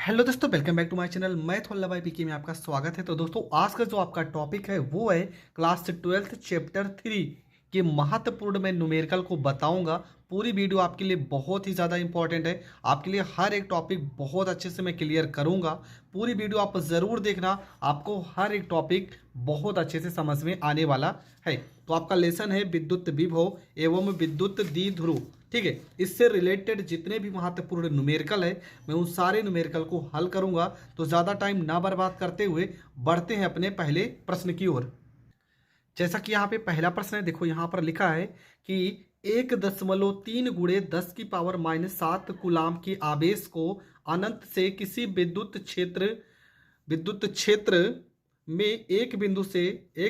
Hello दोस्तों, welcome back to my channel. मैं थोल्ला भाई पीके में आपका स्वागत है। तो दोस्तों, आज का जो आपका टॉपिक है वो है क्लास 12th चैप्टर 3 के महत्वपूर्ण मैं न्यूमेरिकल को बताऊंगा। पूरी वीडियो आपके लिए बहुत ही ज़्यादा इंपॉर्टेंट है। आपके लिए हर एक टॉपिक बहुत अच्छे से मैं क्लियर करूंगा। पूरी वीडियो आप ज़रूर देखना, आपको हर एक टॉपिक बहुत अच्छे से समझ में आने वाला है। तो आपका लेसन है विद्युत विभव एवं विद्युत द्विध्रुव। ठीक है, इससे रिलेटेड जितने भी महत्वपूर्ण न्यूमेरिकल है मैं उन सारे न्यूमेरिकल को हल करूंगा। तो ज़्यादा टाइम ना बर्बाद करते हुए बढ़ते हैं अपने पहले प्रश्न की ओर। जैसा कि यहाँ पे पहला प्रश्न है, देखो यहाँ पर लिखा है कि 1.3 गुणे 10 की पावर -7 कूलाम के आवेश को अनंत से किसी विद्युत क्षेत्र में एक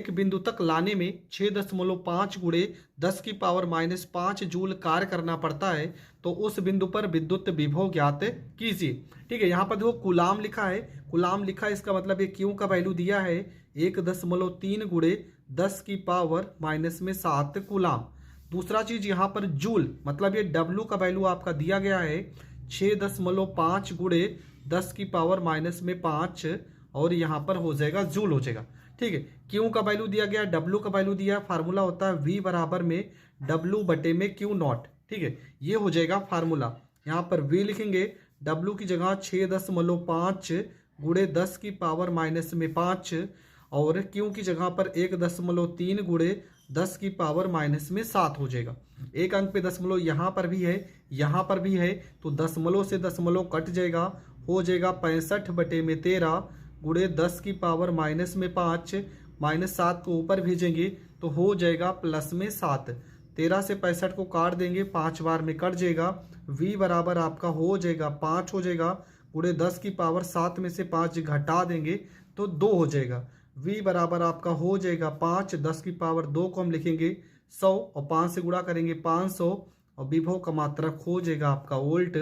बिंदु तक लाने में 6.5 गुणे 10 की पावर -5 जूल कार्य करना पड़ता है। तो उस बिंदु पर विद्युत विभव ज्ञात कीजिए। ठीक है, यहाँ पर देखो कूलाम लिखा है, कूलाम लिखा है, इसका मतलब ये क्यू का वैल्यू दिया है 1.3 गुणे 10 की पावर -7 कूलाम। दूसरा चीज यहाँ पर जूल, मतलब ये डब्ल्यू का वैल्यू आपका दिया गया है 6.5 गुणे 10 की पावर -5 और यहाँ पर हो जाएगा जूल हो जाएगा। ठीक है, क्यू का वैल्यू दिया गया, डब्ल्यू का वैल्यू दिया, फार्मूला होता है वी बराबर में डब्ल्यू बटे में क्यू नॉट। ठीक है, ये हो जाएगा फार्मूला। यहाँ पर वी लिखेंगे, डब्ल्यू की जगह 6.5 गुणे 10 की पावर -5 और क्यू की जगह पर 1.3 गुणे 10 की पावर -7 हो जाएगा। एक अंक पे दशमलव यहाँ पर भी है, यहाँ पर भी है, तो दशमलव से दशमलव कट जाएगा, हो जाएगा 65/13 गुणे 10 की पावर -5 -7 को ऊपर भेजेंगे तो हो जाएगा +7। 13 से 65 को काट देंगे, 5 बार में कट जाएगा। v बराबर आपका हो जाएगा 5 हो जाएगा, गुणे 10 की पावर 7 में से 5 घटा देंगे तो 2 हो जाएगा। v बराबर आपका हो जाएगा 5, 10 की पावर 2 को हम लिखेंगे 100 और 5 से गुणा करेंगे 500 और विभव का मात्रक हो जाएगा आपका वोल्ट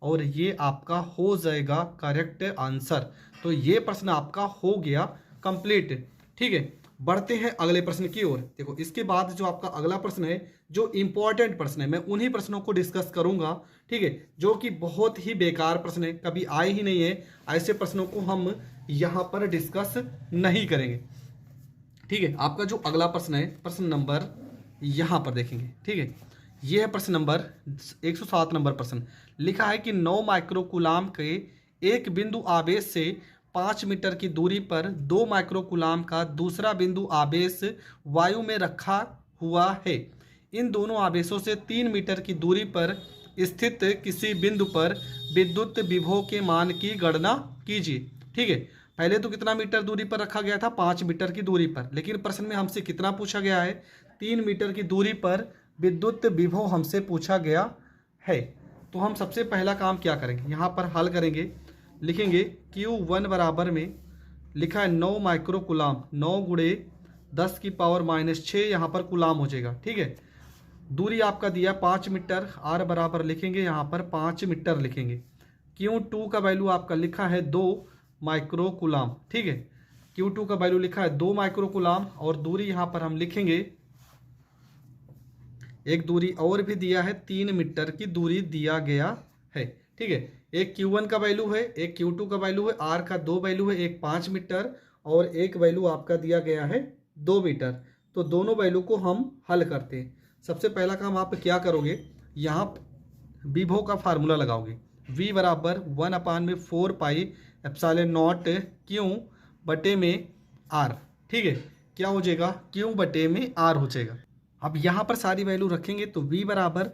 और ये आपका हो जाएगा करेक्ट आंसर। तो ये प्रश्न आपका हो गया कंप्लीट। ठीक है, बढ़ते हैं अगले प्रश्न की ओर। देखो, इसके बाद जो आपका अगला प्रश्न है, जो इंपॉर्टेंट प्रश्न है, मैं उन्हीं प्रश्नों को डिस्कस करूंगा। ठीक है, जो कि बहुत ही बेकार प्रश्न है, कभी आए ही नहीं है, ऐसे प्रश्नों को हम यहां पर डिस्कस नहीं करेंगे। ठीक है, आपका जो अगला प्रश्न है, प्रश्न नंबर यहां पर देखेंगे। ठीक है, यह है प्रश्न नंबर 107 नंबर प्रश्न। लिखा है कि 9 माइक्रोकूलाम के एक बिंदु आवेश से 5 मीटर की दूरी पर 2 माइक्रोकूलाम का दूसरा बिंदु आवेश वायु में रखा हुआ है। इन दोनों आवेशों से 3 मीटर की दूरी पर स्थित किसी बिंदु पर विद्युत विभव के मान की गणना कीजिए। ठीक है, पहले तो कितना मीटर दूरी पर रखा गया था, 5 मीटर की दूरी पर, लेकिन प्रश्न में हमसे कितना पूछा गया है, 3 मीटर की दूरी पर विद्युत विभव हमसे पूछा गया है। तो हम सबसे पहला काम क्या करेंगे, यहाँ पर हल करेंगे, लिखेंगे Q1 बराबर में लिखा है 9 माइक्रोकूलाम, 9 गुणे 10 की पावर -6 यहाँ पर कूलाम हो जाएगा। ठीक है, दूरी आपका दिया 5 मीटर, R बराबर लिखेंगे यहाँ पर 5 मीटर लिखेंगे। Q2 का वैल्यू आपका लिखा है 2 माइक्रोकूलाम। ठीक है, Q2 का वैल्यू लिखा है 2 माइक्रोकूलाम और दूरी यहाँ पर हम लिखेंगे, एक दूरी और भी दिया है, 3 मीटर की दूरी दिया गया है। ठीक है, एक Q1 का वैल्यू है, एक Q2 का वैल्यू है, R का 2 वैल्यू है, एक 5 मीटर और एक वैल्यू आपका दिया गया है 2 मीटर। तो दोनों वैल्यू को हम हल करते हैं। सबसे पहला काम आप क्या करोगे, यहाँ विभव का फार्मूला लगाओगे, V बराबर 1/4 पाई एप्सिलॉन नॉट Q बटे में R। ठीक है, क्या हो जाएगा, Q बटे में R हो जाएगा। अब यहाँ पर सारी वैल्यू रखेंगे तो V बराबर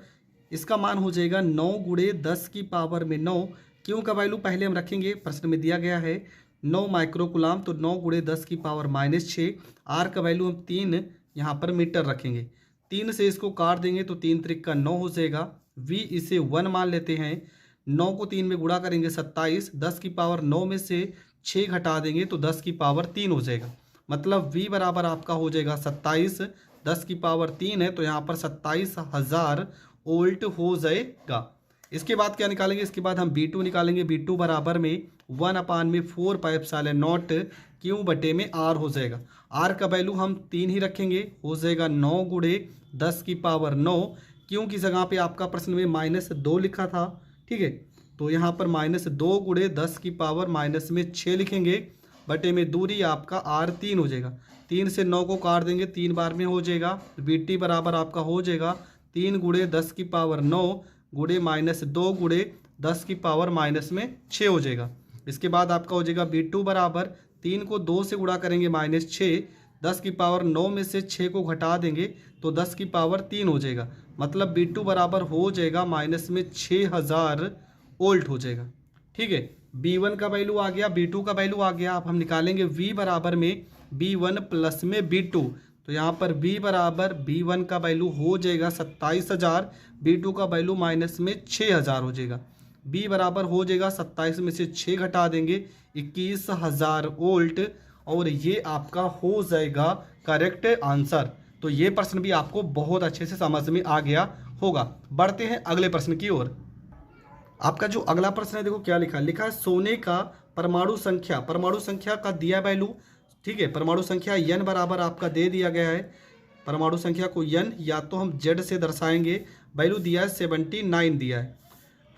इसका मान हो जाएगा 9 गुणे 10 की पावर में 9। क्यों का वैल्यू पहले हम रखेंगे, प्रश्न में दिया गया है 9 माइक्रोकूलाम, तो 9 गुणे 10 की पावर -6। R का वैल्यू हम 3 यहाँ पर मीटर रखेंगे, 3 से इसको काट देंगे तो 3 त्रिक का 9 हो जाएगा। V इसे 1 मान लेते हैं, 9 को 3 में गुणा करेंगे 27, 10 की पावर 9 में से 6 घटा देंगे तो 10 की पावर 3 हो जाएगा। मतलब V बराबर आपका हो जाएगा 27, 10 की पावर 3 है तो यहाँ पर 27,000 वोल्ट हो जाएगा। इसके बाद क्या निकालेंगे, इसके बाद हम V2 निकालेंगे। V2 बराबर में 1/4 पाई एप्सिलॉन नॉट Q बटे में R हो जाएगा। R का वैल्यू हम 3 ही रखेंगे, हो जाएगा 9 गुणे 10 की पावर 9। Q की जगह पे आपका प्रश्न में -2 लिखा था। ठीक है, तो यहाँ पर -2 गुणे 10 की पावर -6 लिखेंगे, बटे में दूरी आपका r3 हो जाएगा। 3 से 9 को काट देंगे, 3 बार में हो जाएगा। bt बराबर आपका हो जाएगा 3 गुणे 10 की पावर 9 गुणे -2 गुणे 10 की पावर -6 हो जाएगा। इसके बाद आपका हो जाएगा b2 बराबर 3 को 2 से गुणा करेंगे -6, 10 की पावर 9 में से 6 को घटा देंगे तो 10 की पावर 3 हो जाएगा। मतलब b2 बराबर हो जाएगा -6000 वोल्ट हो जाएगा। ठीक है, b1 का वैल्यू आ गया, b2 का वैल्यू आ गया। अब हम निकालेंगे v बराबर में b1 प्लस में b2। तो यहाँ पर b बराबर b1 का वैल्यू हो जाएगा 27000, b2 का वैल्यू -6000 हो जाएगा। b बराबर हो जाएगा 27 में से 6 घटा देंगे 21000 वोल्ट, और ये आपका हो जाएगा करेक्ट आंसर। तो ये प्रश्न भी आपको बहुत अच्छे से समझ में आ गया होगा। बढ़ते हैं अगले प्रश्न की ओर। आपका जो अगला प्रश्न है देखो क्या लिखा है सोने का परमाणु संख्या का दिया वैल्यू। ठीक है, परमाणु संख्या n बराबर आपका दे दिया गया है। परमाणु संख्या को n या तो हम z से दर्शाएंगे, वैल्यू दिया है 79 दिया है।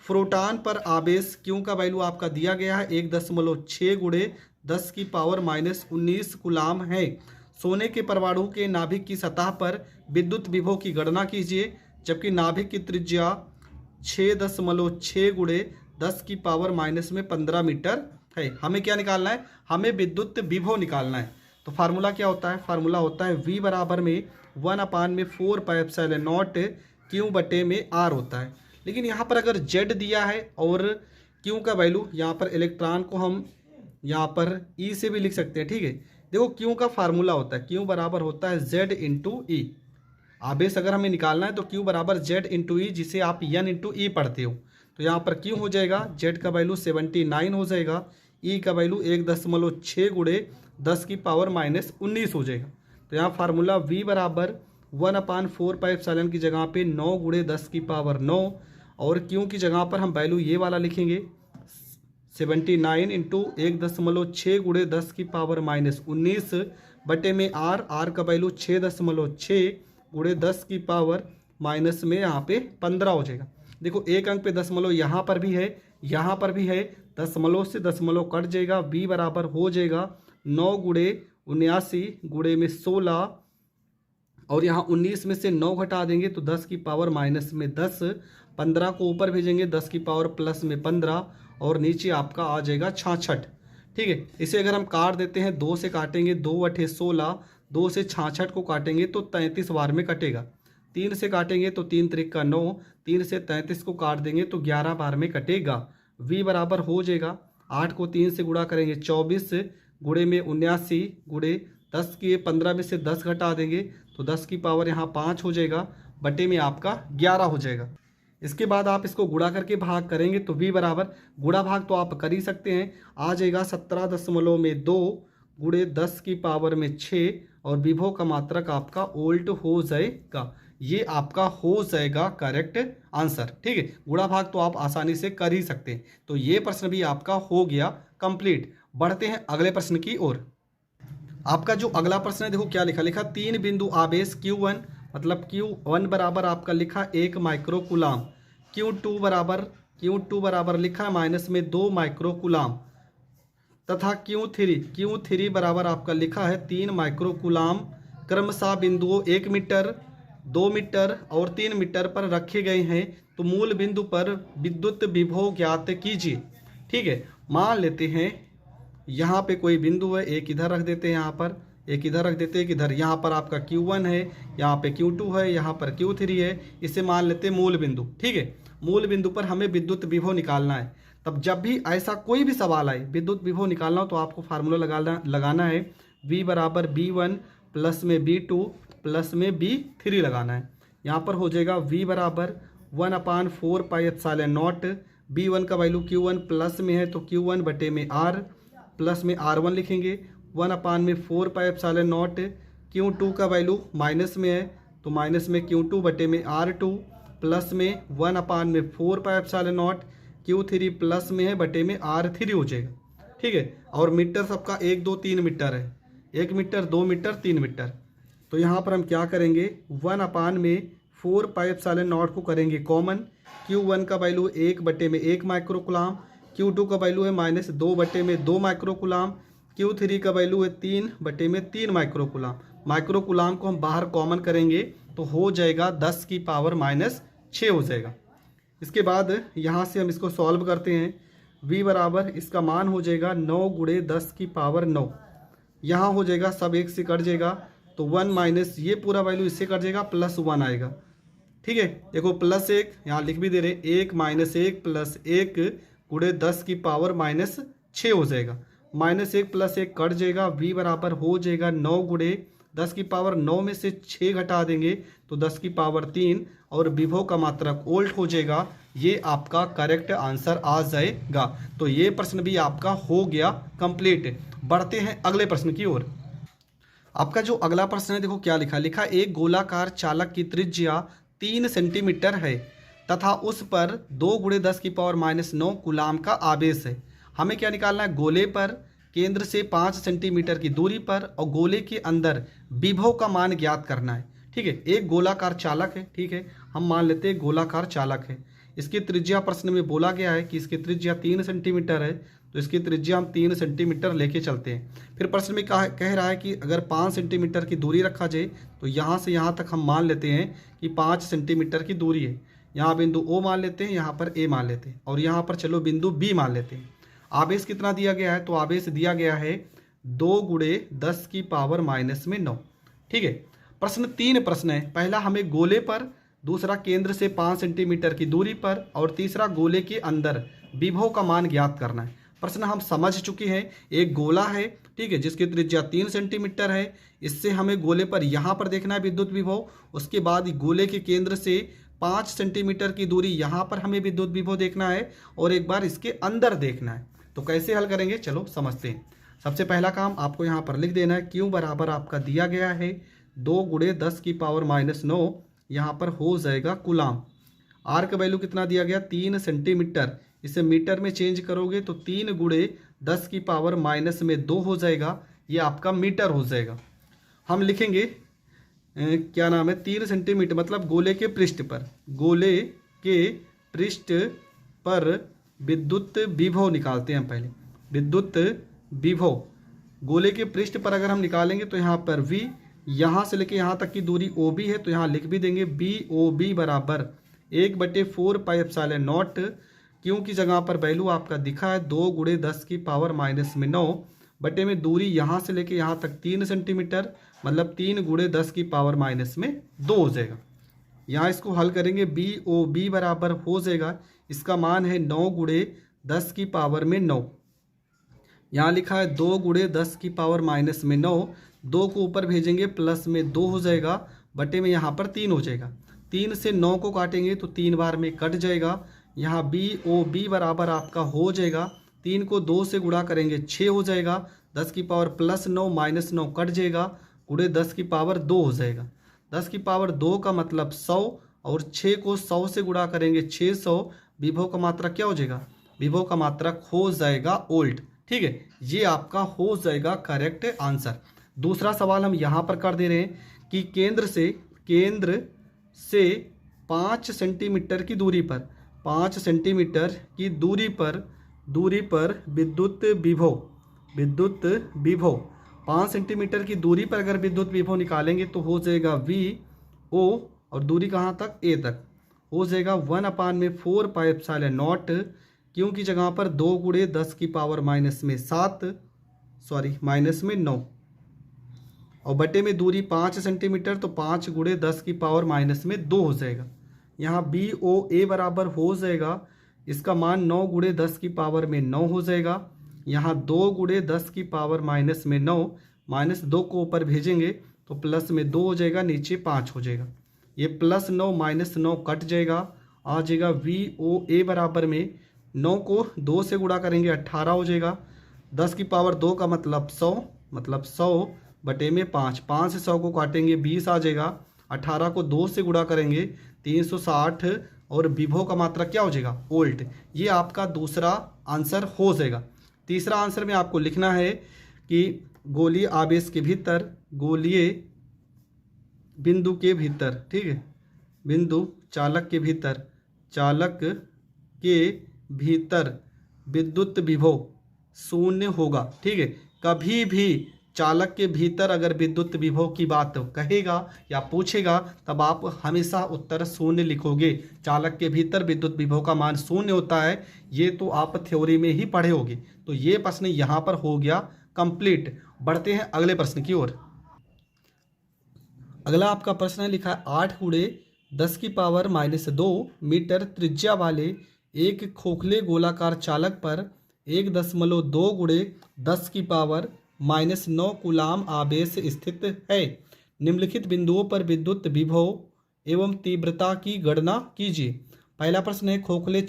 प्रोटॉन पर आवेश q का वैल्यू आपका दिया गया है 1.6 गुणे 10 की पावर -19 कूलाम है। सोने के परमाणु के नाभिक की सतह पर विद्युत विभव की गणना कीजिए, जबकि नाभिक की त्रिज्या 6.6 गुणे 10 की पावर -15 मीटर है। हमें क्या निकालना है? हमें विद्युत विभव निकालना है। तो फार्मूला क्या होता है? फार्मूला होता है v बराबर में 1/4πε0 q बटे में r होता है। लेकिन यहाँ पर अगर z दिया है और q का वैल्यू, यहाँ पर इलेक्ट्रॉन को हम यहाँ पर e से भी लिख सकते हैं। ठीक है, देखो q का फार्मूला होता है, q बराबर होता है z इंटू ई। आवेश अगर हमें निकालना है तो q बराबर z इंटू ई, जिसे आप n इंटू ई पढ़ते हो। तो यहाँ पर q हो जाएगा, z का वैल्यू 79 हो जाएगा, e का वैल्यू 1.6 गुणे 10 की पावर -19 हो जाएगा। तो यहाँ फार्मूला v बराबर 1/4πε की जगह पे 9 गुणे 10 की पावर 9, और q की जगह पर हम वैल्यू ये वाला लिखेंगे 79 इंटू 1.6 गुणे 10 की पावर -19 बटे में r का वैल्यू 6.6 गुणे 10 की पावर माइनस में यहाँ पे 15 हो जाएगा। देखो एक अंक पे दशमलव यहाँ पर भी है, यहाँ पर भी है, दशमलव से दशमलव कट जाएगा। b बराबर हो जाएगा 9 गुणे 79 गुणे में 16, और यहाँ 19 में से 9 घटा देंगे तो 10 की पावर माइनस में 10, 15 को ऊपर भेजेंगे 10 की पावर प्लस में 15, और नीचे आपका आ जाएगा 66। ठीक है, इसे अगर हम काट देते हैं, 2 से काटेंगे 2 अठे 16, 2 से 66 को काटेंगे तो 33 बार में कटेगा। 3 से काटेंगे तो 3 त्रिक का 9, 3 से 33 को काट देंगे तो 11 बार में कटेगा। v बराबर हो जाएगा 8 को 3 से गुणा करेंगे 24 गुणे में 79 गुणे 10 के 15 में से 10 घटा देंगे तो 10 की पावर यहाँ 5 हो जाएगा, बटे में आपका 11 हो जाएगा। इसके बाद आप इसको गुणा करके भाग करेंगे तो v बराबर, गुणा भाग तो आप कर ही सकते हैं, आ जाएगा 17.2 गुणे 10 की पावर में 6, और विभव का मात्रक आपका वोल्ट हो जाएगा। ये आपका हो जाएगा करेक्ट आंसर। ठीक है, गुणा भाग तो आप आसानी से कर ही सकते हैं। तो ये प्रश्न भी आपका हो गया कंप्लीट। बढ़ते हैं अगले प्रश्न की ओर। आपका जो अगला प्रश्न है देखो क्या लिखा 3 बिंदु आवेश Q1, मतलब Q1 बराबर आपका लिखा 1 माइक्रो कूलाम, Q2 बराबर लिखा -2 माइक्रो कूलाम, तथा Q3 बराबर आपका लिखा है 3 माइक्रो कूलाम, क्रमशः बिंदुओं 1 मीटर, 2 मीटर और 3 मीटर पर रखे गए हैं। तो मूल बिंदु पर विद्युत विभव ज्ञात कीजिए। ठीक है, मान लेते हैं यहाँ पे कोई बिंदु है, एक इधर रख देते हैं, यहाँ पर एक इधर रख देते हैं, एक इधर। यहाँ पर आपका Q1 है, यहाँ पे Q2 है, यहाँ पर Q3 है। इसे मान लेते हैं मूल बिंदु। ठीक है, मूल बिंदु पर हमें विद्युत विभव निकालना है। तब जब भी ऐसा कोई भी सवाल आए, विद्युत विभव निकालना हो, तो आपको फार्मूला लगाना है v बराबर b1 प्लस में b2 प्लस में b3 लगाना है। यहाँ पर हो जाएगा v बराबर 1/4πε0, b1 का वैल्यू Q1 प्लस में है तो Q1 बटे में r, प्लस में r1 लिखेंगे 1/4πε0, Q2 का वैल्यू माइनस में है तो माइनस में Q2 बटे में r2, प्लस में 1/4πε0, Q3 प्लस में है बटे में r3 हो जाएगा। ठीक है, और मीटर सबका 1 2 3 मीटर है, 1 मीटर 2 मीटर 3 मीटर। तो यहाँ पर हम क्या करेंगे 1/4πε0 को करेंगे कॉमन, Q1 का वैल्यू 1/1 माइक्रोकुलाम, Q2 का वैल्यू है -2/2 माइक्रोकुलाम, Q3 का वैल्यू है 3/3 माइक्रोकुलाम। माइक्रोकुलाम को हम बाहर कॉमन करेंगे तो हो जाएगा 10 की पावर -6 हो जाएगा। इसके बाद यहाँ से हम इसको सॉल्व करते हैं। V बराबर इसका मान हो जाएगा 9 गुणे 10 की पावर 9। यहाँ हो जाएगा सब एक से कट जाएगा तो 1 माइनस ये पूरा वैल्यू इससे कट जाएगा +1 आएगा। ठीक है, देखो +1 यहाँ लिख भी दे रहे, 1 - 1 + 1 गुणे 10 की पावर -6 हो जाएगा। -1 + 1 कट जाएगा। V बराबर हो जाएगा 9 गुणे 10 की पावर 9 में से 6 घटा देंगे तो 10 की पावर 3 और विभव का मात्रक वोल्ट हो जाएगा। ये आपका करेक्ट आंसर आ जाएगा। तो ये प्रश्न भी आपका हो गया कंप्लीट। बढ़ते हैं अगले प्रश्न की ओर। आपका जो अगला प्रश्न है, देखो क्या लिखा एक गोलाकार चालक की त्रिज्या 3 सेंटीमीटर है तथा उस पर 2 गुणे 10 की पावर -9 कूलाम का आवेश है। हमें क्या निकालना है, गोले पर केंद्र से 5 सेंटीमीटर की दूरी पर और गोले के अंदर विभव का मान ज्ञात करना है। ठीक है, एक गोलाकार चालक है। ठीक है, हम मान लेते हैं गोलाकार चालक है। इसकी त्रिज्या प्रश्न में बोला गया है कि इसकी त्रिज्या 3 सेंटीमीटर है, तो इसकी त्रिज्या हम 3 सेंटीमीटर लेके चलते हैं। फिर प्रश्न में कह रहा है कि अगर 5 सेंटीमीटर की दूरी रखा जाए तो यहाँ से यहाँ तक हम मान लेते हैं कि 5 सेंटीमीटर की दूरी है। यहाँ बिंदु O मान लेते हैं, यहाँ पर A मान लेते हैं और यहाँ पर चलो बिंदु B मान लेते हैं। आवेश कितना दिया गया है, तो आवेश दिया गया है 2 गुणे 10 की पावर -9। ठीक है, प्रश्न 3 प्रश्न है। पहला हमें गोले पर, दूसरा केंद्र से 5 सेंटीमीटर की दूरी पर और तीसरा गोले के अंदर विभव का मान ज्ञात करना है। प्रश्न हम समझ चुके हैं। एक गोला है, ठीक है, जिसकी त्रिज्या 3 सेंटीमीटर है। इससे हमें गोले पर यहाँ पर देखना है विद्युत विभव। उसके बाद गोले के केंद्र से 5 सेंटीमीटर की दूरी यहाँ पर हमें विद्युत विभव देखना है और एक बार इसके अंदर देखना है। तो कैसे हल करेंगे, चलो समझते हैं। सबसे पहला काम आपको यहाँ पर लिख देना है, Q बराबर आपका दिया गया है 2 गुणे 10 की पावर -9, यहाँ पर हो जाएगा कूलाम। R का वैल्यू कितना दिया गया, 3 सेंटीमीटर। इसे मीटर में चेंज करोगे तो 3 गुणे 10 की पावर -2 हो जाएगा। ये आपका मीटर हो जाएगा। हम लिखेंगे क्या नाम है, 3 सेंटीमीटर मतलब गोले के पृष्ठ पर, गोले के पृष्ठ पर विद्युत विभव निकालते हैं हम पहले। विद्युत विभव गोले के पृष्ठ पर अगर हम निकालेंगे तो यहाँ पर V, यहाँ से लेके यहाँ तक की दूरी OB है तो यहाँ लिख भी देंगे BOB बराबर 1/4 पाई एप्सिलॉन नॉट। क्यों की जगह पर वैल्यू आपका दिखा है 2 गुणे 10 की पावर -9 बटे में दूरी यहाँ से लेके यहाँ तक 3 सेंटीमीटर मतलब 3 गुणे 10 की पावर -2 हो जाएगा। यहाँ इसको हल करेंगे, BOB बराबर हो जाएगा, इसका मान है 9 गुणे 10 की पावर में 9। यहाँ लिखा है 2 गुणे 10 की पावर -9, 2 को ऊपर भेजेंगे प्लस में 2 हो जाएगा बटे में यहाँ पर 3 हो जाएगा। 3 से 9 को काटेंगे तो 3 बार में कट जाएगा। यहाँ BOB बराबर आपका हो जाएगा, 3 को 2 से गुणा करेंगे 6 हो जाएगा, 10 की पावर +9 -9 कट जाएगा, गुणे 10 की पावर 2 हो जाएगा। 10 की पावर 2 का मतलब 100 और 6 को 100 से गुणा करेंगे 600। विभव का मात्रक क्या हो जाएगा, विभव का मात्रक हो जाएगा वोल्ट। ठीक है, ये आपका हो जाएगा करेक्ट आंसर। दूसरा सवाल हम यहाँ पर कर दे रहे हैं कि केंद्र से 5 सेंटीमीटर की दूरी पर, 5 सेंटीमीटर की दूरी पर विद्युत विभव 5 सेंटीमीटर की दूरी पर अगर विद्युत विभव निकालेंगे तो हो जाएगा VO और दूरी कहाँ तक, A तक, हो जाएगा 1/4 पाई एप्सिलॉन नॉट। क्यों की जगह पर 2 गुणे 10 की पावर -9 और बटे में दूरी 5 सेंटीमीटर तो 5 गुणे 10 की पावर -2 हो जाएगा। यहाँ BOA बराबर हो जाएगा, इसका मान 9 गुणे 10 की पावर में 9 हो जाएगा। यहाँ 2 गुणे 10 की पावर -9, -2 को ऊपर भेजेंगे तो प्लस में 2 हो जाएगा, नीचे 5 हो जाएगा। ये +9 -9 कट जाएगा, आ जाएगा VOA बराबर में 9 को 2 से गुणा करेंगे 18 हो जाएगा। 10 की पावर 2 का मतलब 100 बटे में 5, 5 से 100 को काटेंगे 20 आ जाएगा। 18 को 2 से गुणा करेंगे 360 और विभव का मात्रा क्या हो जाएगा, वोल्ट। ये आपका दूसरा आंसर हो जाएगा। तीसरा आंसर में आपको लिखना है कि गोलीय आवेश के भीतर, गोलीय बिंदु के भीतर, ठीक है, बिंदु चालक के भीतर चालक के भीतर विद्युत विभव शून्य होगा। ठीक है, कभी भी चालक के भीतर अगर विद्युत विभव की बात कहेगा या पूछेगा तब आप हमेशा उत्तर शून्य लिखोगे। चालक के भीतर विद्युत विभव का मान शून्य होता है, ये तो आप थ्योरी में ही पढ़े होगे। तो ये प्रश्न यहाँ पर हो गया कंप्लीट। बढ़ते हैं अगले प्रश्न की ओर। अगला आपका प्रश्न है, लिखा है 8 गुणे 10 की पावर -2 मीटर त्रिज्या वाले एक खोखले गोलाकार चालक पर 1.2 गुणे 10 की पावर -9 कूलाम आवेश स्थित है। निम्नलिखित बिंदुओं पर विद्युत विभव एवं तीव्रता की गणना कीजिए। पहला प्रश्न है, खोखले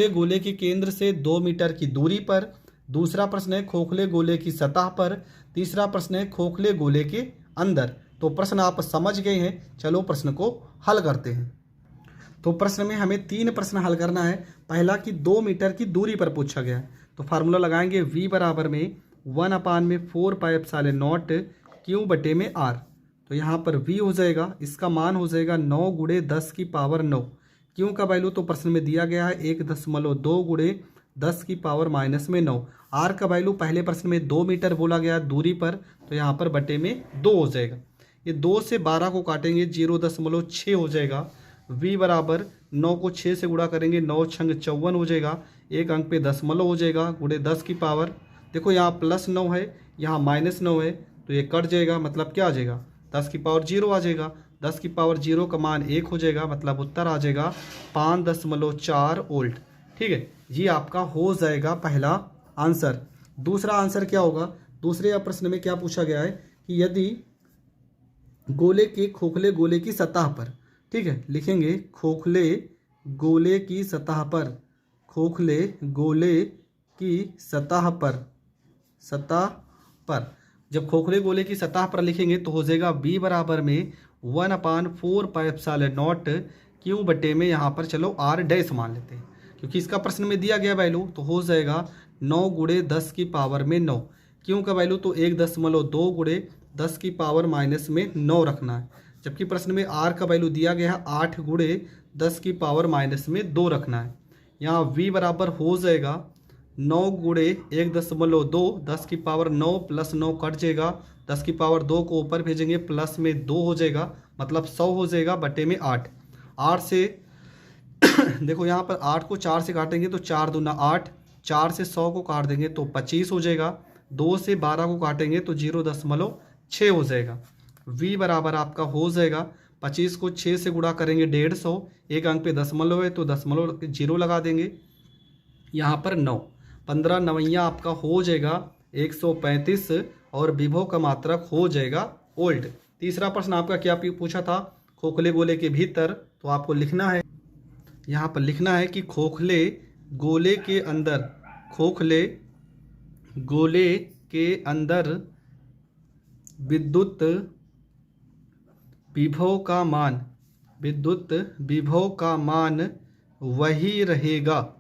गोले के केंद्र से 2 मीटर की दूरी पर। दूसरा प्रश्न है, खोखले गोले की सतह पर। तीसरा प्रश्न है, खोखले गोले के अंदर। तो प्रश्न आप समझ गए हैं, चलो प्रश्न को हल करते हैं। तो प्रश्न में हमें 3 प्रश्न हल करना है। पहला कि 2 मीटर की दूरी पर पूछा गया है, तो फार्मूला लगाएंगे v बराबर में 1/4 पाई एप्सिलॉन नॉट क्यू बटे में r। तो यहाँ पर v हो जाएगा, इसका मान हो जाएगा 9 गुणे 10 की पावर 9। क्यू का वैल्यू तो प्रश्न में दिया गया है 1.2 गुणे 10 की पावर -9। r का वैल्यू पहले प्रश्न में 2 मीटर बोला गया दूरी पर, तो यहाँ पर बटे में 2 हो जाएगा। ये 2 से 12 को काटेंगे 0.6 हो जाएगा। v बराबर 9 को 6 से गुणा करेंगे, 9 छंग 54 हो जाएगा। एक अंक पे दशमलव हो जाएगा, गुणे 10 की पावर। देखो यहाँ +9 है, यहाँ -9 है, तो ये कट जाएगा। मतलब क्या आ जाएगा, 10 की पावर 0 आ जाएगा। 10 की पावर 0 का मान 1 हो जाएगा, मतलब उत्तर आ जाएगा 5.4 वोल्ट। ठीक है, ये आपका हो जाएगा पहला आंसर। दूसरा आंसर क्या होगा, दूसरे प्रश्न में क्या पूछा गया है कि यदि खोखले गोले की सतह पर, ठीक है, लिखेंगे खोखले गोले की सतह पर, खोखले गोले की सतह पर, जब खोखले गोले की सतह पर लिखेंगे तो हो जाएगा v बराबर में 1/4 पाई एप्सिलॉन नॉट क्यू बटे में, यहाँ पर चलो r डैश मान लेते हैं क्योंकि इसका प्रश्न में दिया गया वैल्यू। तो हो जाएगा 9 गुणे 10 की पावर में 9। क्यू का वैल्यू तो 1.2 गुणे 10 की पावर -9 रखना है, जबकि प्रश्न में r का वैल्यू दिया गया है 8 गुणे 10 की पावर -2 रखना है। यहाँ v बराबर हो जाएगा 9 गुणे 1.2, 10 की पावर 9 + 9 कट जाएगा, 10 की पावर 2 को ऊपर भेजेंगे प्लस में 2 हो जाएगा, मतलब 100 हो जाएगा बटे में 8। 8 से देखो यहाँ पर 8 को 4 से काटेंगे तो 4 दूना 8, 4 से 100 को काट देंगे तो 25 हो जाएगा। 2 से 12 को काटेंगे तो 0.6 हो जाएगा। v बराबर आपका हो जाएगा 25 को 6 से गुणा करेंगे 150, एक अंक पे दशमलव है तो दशमलव 0 लगा देंगे, यहाँ पर 9, 15 नवैया आपका हो जाएगा 135 और विभव का मात्रक हो जाएगा वोल्ट। तीसरा प्रश्न आपका क्या पूछा था, खोखले गोले के भीतर, तो आपको लिखना है, यहाँ पर लिखना है कि खोखले गोले के अंदर, खोखले गोले के अंदर विद्युत विभव का मान, विद्युत विभव का मान वही रहेगा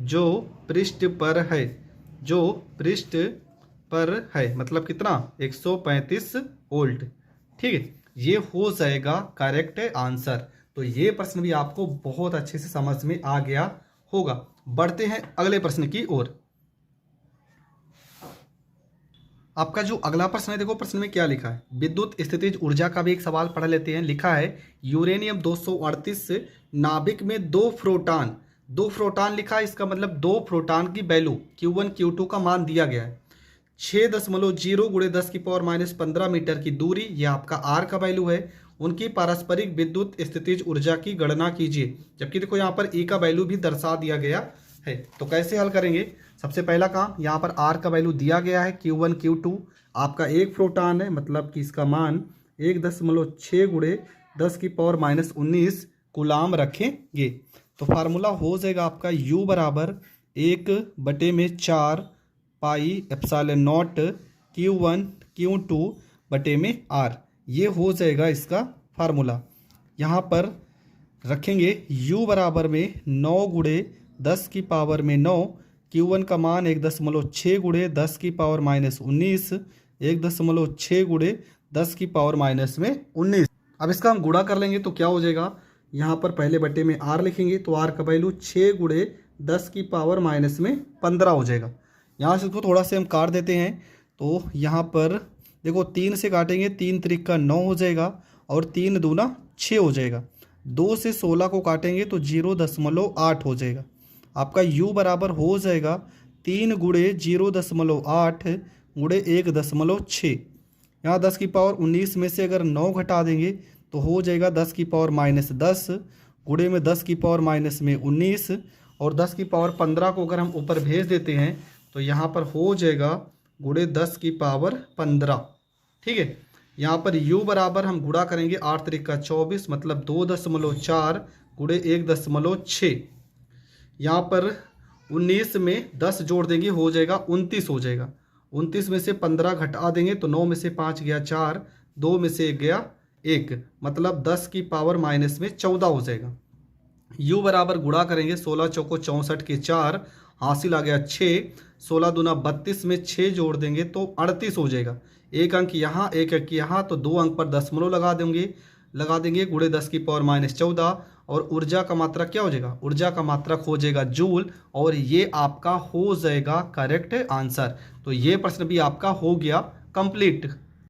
जो पृष्ठ पर है, जो पृष्ठ पर है, मतलब कितना 135 वोल्ट। ठीक है, ये हो जाएगा करेक्ट आंसर। तो ये प्रश्न भी आपको बहुत अच्छे से समझ में आ गया होगा। बढ़ते हैं अगले प्रश्न की ओर। आपका जो अगला प्रश्न है, देखो प्रश्न में क्या लिखा है, विद्युत स्थितिज ऊर्जा का भी एक सवाल पढ़ लेते हैं। लिखा है यूरेनियम 238 नाभिक में 2 प्रोटॉन लिखा है, इसका मतलब 2 प्रोटॉन की वैल्यू Q1 Q2 का मान दिया गया है। 6.0 गुणे 10 की पावर -15 मीटर की दूरी, यह आपका R का वैल्यू है। उनकी पारस्परिक विद्युत स्थितिज ऊर्जा की गणना कीजिए, जबकि देखो यहाँ पर E का वैल्यू भी दर्शा दिया गया है। तो कैसे हल करेंगे, सबसे पहला काम, यहाँ पर R का वैल्यू दिया गया है Q1 Q2, आपका एक प्रोटॉन है, मतलब कि इसका मान 1.6 गुणे 10 की पावर -19 कूलाम रखेंगे। तो फार्मूला हो जाएगा आपका U बराबर 1/4 pi epsilon not Q1 Q2 बटे में R। ये हो जाएगा इसका फार्मूला। यहाँ पर रखेंगे U बराबर में 9 गुणे 10 की पावर में 9, Q1 का मान 1.6 गुणे 10 की पावर -19, 1.6 गुणे 10 की पावर -19। अब इसका हम गुणा कर लेंगे तो क्या हो जाएगा, यहाँ पर पहले बट्टे में आर लिखेंगे तो आर का वैल्यू 6 गुणे 10 की पावर माइनस में 15 हो जाएगा। यहाँ से इसको थोड़ा से हम काट देते हैं तो यहाँ पर देखो 3 से काटेंगे, 3 त्रिक का 9 हो जाएगा और 3 दूना 6 हो जाएगा। 2 से 16 को काटेंगे तो 0.8 हो जाएगा। आपका u बराबर हो जाएगा 3 गुणे 0.8 गुणे 1.6। यहाँ 10 की पावर 19 में से अगर 9 घटा देंगे तो हो जाएगा 10 की पावर माइनस 10 गुणे में 10 की पावर माइनस में 19 और 10 की पावर 15 को अगर हम ऊपर भेज देते हैं तो यहाँ पर हो जाएगा गुणे 10 की पावर 15। ठीक है, यहाँ पर u बराबर हम गुणा करेंगे 8 त्रिक का 24 मतलब 2.4 गुणे 1.6। यहाँ पर 19 में 10 जोड़ देंगे हो जाएगा 29 हो जाएगा। 29 में से 15 घटा देंगे तो 9 में से 5 गया 4, 2 में से 1 गया 1 मतलब 10 की पावर माइनस में 14 हो जाएगा। u बराबर गुणा करेंगे 16 चौको 64 के 4 हासिल आ गया 6, 16 दूना 32 में 6 जोड़ देंगे तो 38 हो जाएगा। एक अंक यहाँ एक अंक यहाँ तो 2 अंक पर दशमलव लगा देंगे गुणे 10 की पावर माइनस 14 और ऊर्जा का मात्रक क्या हो जाएगा, ऊर्जा का मात्रक हो जाएगा जूल और ये आपका हो जाएगा करेक्ट आंसर। तो ये प्रश्न भी आपका हो गया कंप्लीट।